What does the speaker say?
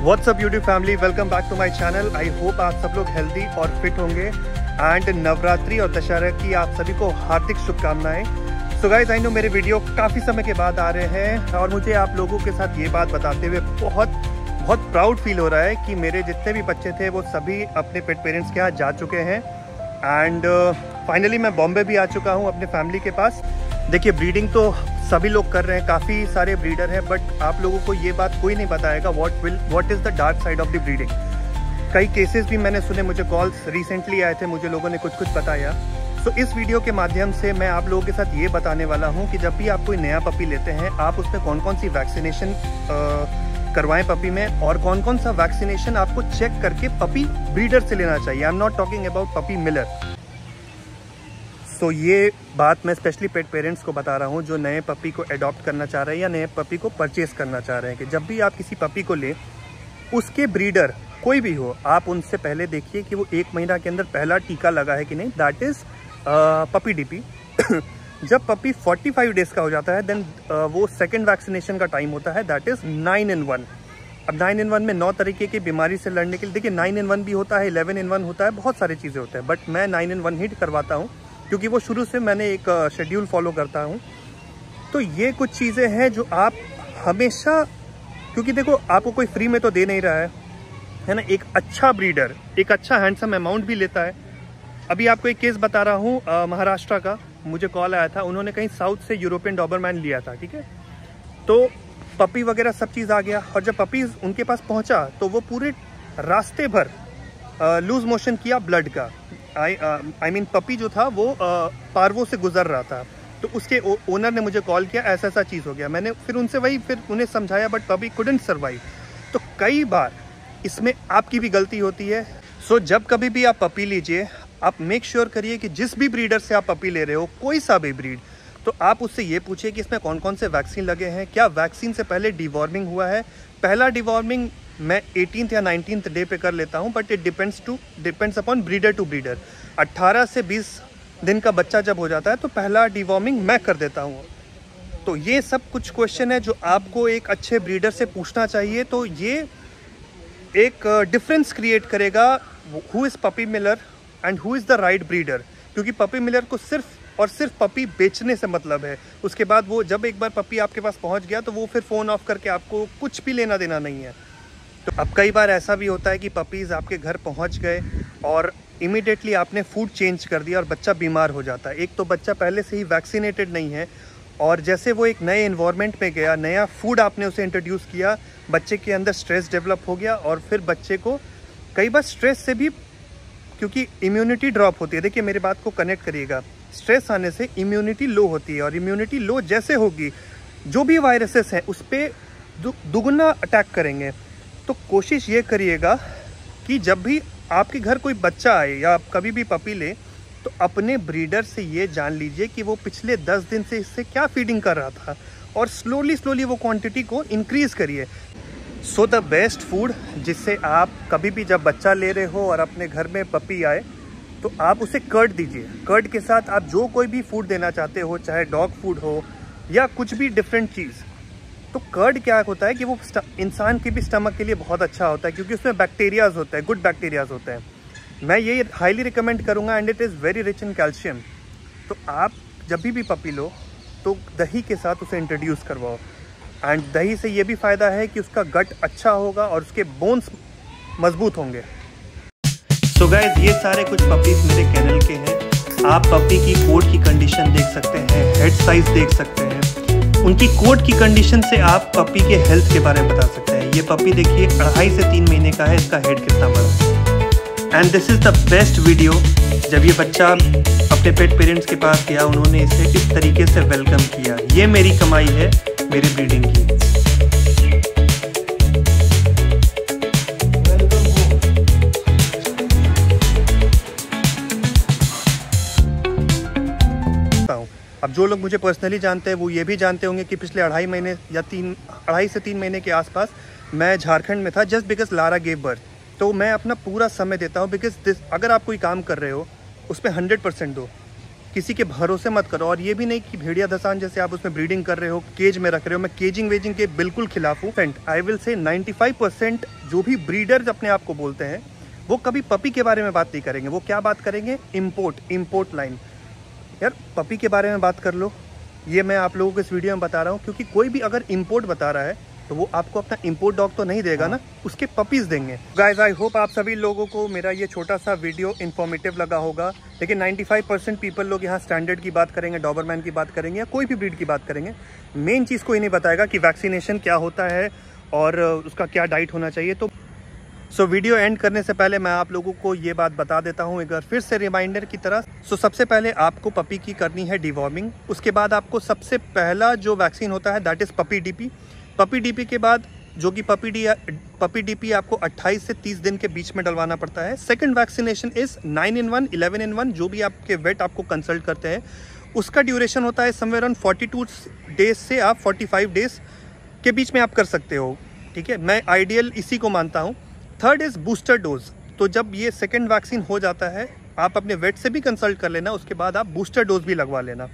What's up YouTube family, welcome back to my channel. I hope आप सब लोग healthy और फिट होंगे एंड नवरात्रि और दशहरा की आप सभी को हार्दिक शुभकामनाएं। सो गाइस, आई नो मेरे वीडियो काफ़ी समय के बाद आ रहे हैं और मुझे आप लोगों के साथ ये बात बताते हुए बहुत प्राउड फील हो रहा है कि मेरे जितने भी बच्चे थे वो सभी अपने पेट पेरेंट्स के यहाँ जा चुके हैं एंड फाइनली मैं बॉम्बे भी आ चुका हूँ अपने फैमिली के पास। देखिए, ब्रीडिंग तो सभी लोग कर रहे हैं, काफ़ी सारे ब्रीडर हैं, बट आप लोगों को ये बात कोई नहीं बताएगा what is the dark side of the breeding. कई केसेस भी मैंने सुने, मुझे कॉल्स रिसेंटली आए थे, मुझे लोगों ने कुछ बताया। सो इस वीडियो के माध्यम से मैं आप लोगों के साथ ये बताने वाला हूँ कि जब भी आप कोई नया पपी लेते हैं, आप उसमें कौन कौन सी वैक्सीनेशन करवाएं पपी में और कौन कौन सा वैक्सीनेशन आपको चेक करके पपी ब्रीडर से लेना चाहिए। I am not talking about puppy miller. So ये बात मैं स्पेशली पेट पेरेंट्स को बता रहा हूँ जो नए पपी को अडॉप्ट करना चाह रहे हैं या नए पपी को परचेज करना चाह रहे हैं कि जब भी आप किसी पपी को लें, उसके ब्रीडर कोई भी हो, आप उनसे पहले देखिए कि वो 1 महीना के अंदर पहला टीका लगा है कि नहीं, दैट इज़ पपी डीपी। जब पपी 45 डेज का हो जाता है देन वो सेकेंड वैक्सीनेशन का टाइम होता है, दैट इज़ 9 in 1। अब 9 in 1 में 9 तरीके की बीमारी से लड़ने के लिए, देखिए 9 in 1 भी होता है, 11 in 1 होता है, बहुत सारी चीज़ें होते हैं, बट मैं 9 in 1 ही करवाता हूँ क्योंकि वो शुरू से मैंने एक शेड्यूल फॉलो करता हूँ। तो ये कुछ चीज़ें हैं जो आप हमेशा, क्योंकि देखो आपको कोई फ्री में तो दे नहीं रहा है ना। एक अच्छा ब्रीडर एक अच्छा हैंडसम अमाउंट भी लेता है। अभी आपको एक केस बता रहा हूँ, महाराष्ट्र का मुझे कॉल आया था, उन्होंने कहीं साउथ से यूरोपियन डॉबरमैन लिया था, ठीक है। तो पपी वगैरह सब चीज़ आ गया और जब पपी उनके पास पहुँचा तो वो पूरे रास्ते भर लूज मोशन किया ब्लड का। आई मीन पपी जो था वो पार्वो से गुजर रहा था। तो उसके ओनर ने मुझे कॉल किया, ऐसा चीज़ हो गया। मैंने फिर उनसे फिर उन्हें समझाया, बट पपी कुडंट सर्वाइव। तो कई बार इसमें आपकी भी गलती होती है। सो जब कभी भी आप पपी लीजिए, आप मेक श्योर करिए कि जिस भी ब्रीडर से आप पपी ले रहे हो, कोई सा भी ब्रीड, तो आप उससे ये पूछिए कि इसमें कौन कौन से वैक्सीन लगे हैं, क्या वैक्सीन से पहले डिवॉर्मिंग हुआ है। पहला डिवॉर्मिंग मैं 18th या 19th डे पे कर लेता हूँ, but it depends upon breeder to breeder. 18 से 20 दिन का बच्चा जब हो जाता है तो पहला डिवॉर्मिंग मैं कर देता हूँ। तो ये सब कुछ क्वेश्चन है जो आपको एक अच्छे ब्रीडर से पूछना चाहिए। तो ये एक डिफरेंस क्रिएट करेगा who is puppy Miller and who is the right breeder. क्योंकि पपी मिलर को सिर्फ और सिर्फ पपी बेचने से मतलब है। उसके बाद वो जब एक बार पपी आपके पास पहुंच गया तो वो फिर फ़ोन ऑफ करके आपको कुछ भी लेना देना नहीं है। तो अब कई बार ऐसा भी होता है कि पपीज़ आपके घर पहुंच गए और इमीडिएटली आपने फूड चेंज कर दिया और बच्चा बीमार हो जाता है। एक तो बच्चा पहले से ही वैक्सीनेटेड नहीं है और जैसे वो एक नए इन्वायरमेंट में गया, नया फूड आपने उसे इंट्रोड्यूस किया, बच्चे के अंदर स्ट्रेस डेवलप हो गया और फिर बच्चे को कई बार स्ट्रेस से भी, क्योंकि इम्यूनिटी ड्रॉप होती है। देखिए मेरी बात को कनेक्ट करिएगा, स्ट्रेस आने से इम्यूनिटी लो होती है और इम्यूनिटी लो जैसे होगी, जो भी वायरसेस हैं उस पर दुगुना अटैक करेंगे। तो कोशिश ये करिएगा कि जब भी आपके घर कोई बच्चा आए या आप कभी भी पपी ले, तो अपने ब्रीडर से ये जान लीजिए कि वो पिछले 10 दिन से इससे क्या फीडिंग कर रहा था और स्लोली वो क्वांटिटी को इंक्रीज़ करिए। सो द बेस्ट फूड जिससे आप कभी भी जब बच्चा ले रहे हो और अपने घर में पपी आए तो आप उसे कर्ड दीजिए। कर्ड के साथ आप जो कोई भी फूड देना चाहते हो, चाहे डॉग फूड हो या कुछ भी डिफरेंट चीज़। तो कर्ड क्या होता है कि वो इंसान के भी स्टमक के लिए बहुत अच्छा होता है क्योंकि उसमें बैक्टीरियाज होते हैं, गुड बैक्टीरियाज होते हैं। मैं ये हाईली रिकमेंड करूँगा and it is very rich in calcium. तो आप जब भी पपी लो तो दही के साथ उसे इंट्रोड्यूस करवाओ एंड दही से ये भी फ़ायदा है कि उसका गट अच्छा होगा और उसके बोन्स मजबूत होंगे। सो गाइस, ये सारे कुछ पपीज़ मेरे कैनल के हैं। आप पपी की कोट की कंडीशन देख सकते हैं, हेड साइज देख सकते हैं, उनकी कोट की कंडीशन से आप पपी के हेल्थ के बारे में बता सकते हैं। ये पपी देखिए 2.5 से 3 महीने का है, इसका हेड कितना बड़ा है। And this is the best video जब ये बच्चा अपने पेट पेरेंट्स के पास गया, उन्होंने इसे इस तरीके से वेलकम किया। ये मेरी कमाई है मेरी ब्रीडिंग की। अब जो लोग मुझे पर्सनली जानते हैं वो ये भी जानते होंगे कि पिछले 2.5 महीने या 2.5 से 3 महीने के आसपास मैं झारखंड में था, just because Lara gave birth. तो मैं अपना पूरा समय देता हूँ बिकॉज अगर आप कोई काम कर रहे हो उसमें 100% दो। किसी के भरोसे मत करो। और ये भी नहीं कि भेड़िया धसान जैसे आप उसमें ब्रीडिंग कर रहे हो, केज में रख रहे हो। मैं केजिंग वेजिंग के बिल्कुल खिलाफ हूँ। आई विल से 95% जो भी ब्रीडर्स अपने आप को बोलते हैं वो कभी पपी के बारे में बात नहीं करेंगे। वो क्या बात करेंगे? Import line. यार पपी के बारे में बात कर लो। ये मैं आप लोगों को इस वीडियो में बता रहा हूँ क्योंकि कोई भी अगर इम्पोर्ट बता रहा है तो वो आपको अपना इम्पोर्ट डॉग तो नहीं देगा ना, उसके पपीज देंगे। गाइस आई होप आप सभी लोगों को मेरा ये छोटा सा वीडियो इन्फॉर्मेटिव लगा होगा। लेकिन 95% पीपल लोग यहाँ स्टैंडर्ड की बात करेंगे, डॉबरमैन की बात करेंगे या कोई भी ब्रीड की बात करेंगे। मेन चीज़ कोई नहीं बताएगा कि वैक्सीनेशन क्या होता है और उसका क्या डाइट होना चाहिए। तो वीडियो एंड करने से पहले मैं आप लोगों को ये बात बता देता हूँ एक बार फिर से रिमाइंडर की तरह। सबसे पहले आपको पपी की करनी है डिवॉर्मिंग। उसके बाद आपको सबसे पहला जो वैक्सीन होता है that is puppy DP. Puppy DP के बाद जो कि पपी डीपी आपको 28 से 30 दिन के बीच में डलवाना पड़ता है। Second vaccination is 9 in 1, 11 in 1, जो भी आपके वेट आपको कंसल्ट करते हैं उसका ड्यूरेशन होता है समवेयर ऑन 42 डेज से आप 45 डेज के बीच में आप कर सकते हो। ठीक है, मैं आइडियल इसी को मानता हूँ। Third is booster dose. तो जब ये सेकेंड वैक्सीन हो जाता है आप अपने वेट से भी कंसल्ट कर लेना, उसके बाद आप बूस्टर डोज भी लगवा लेना।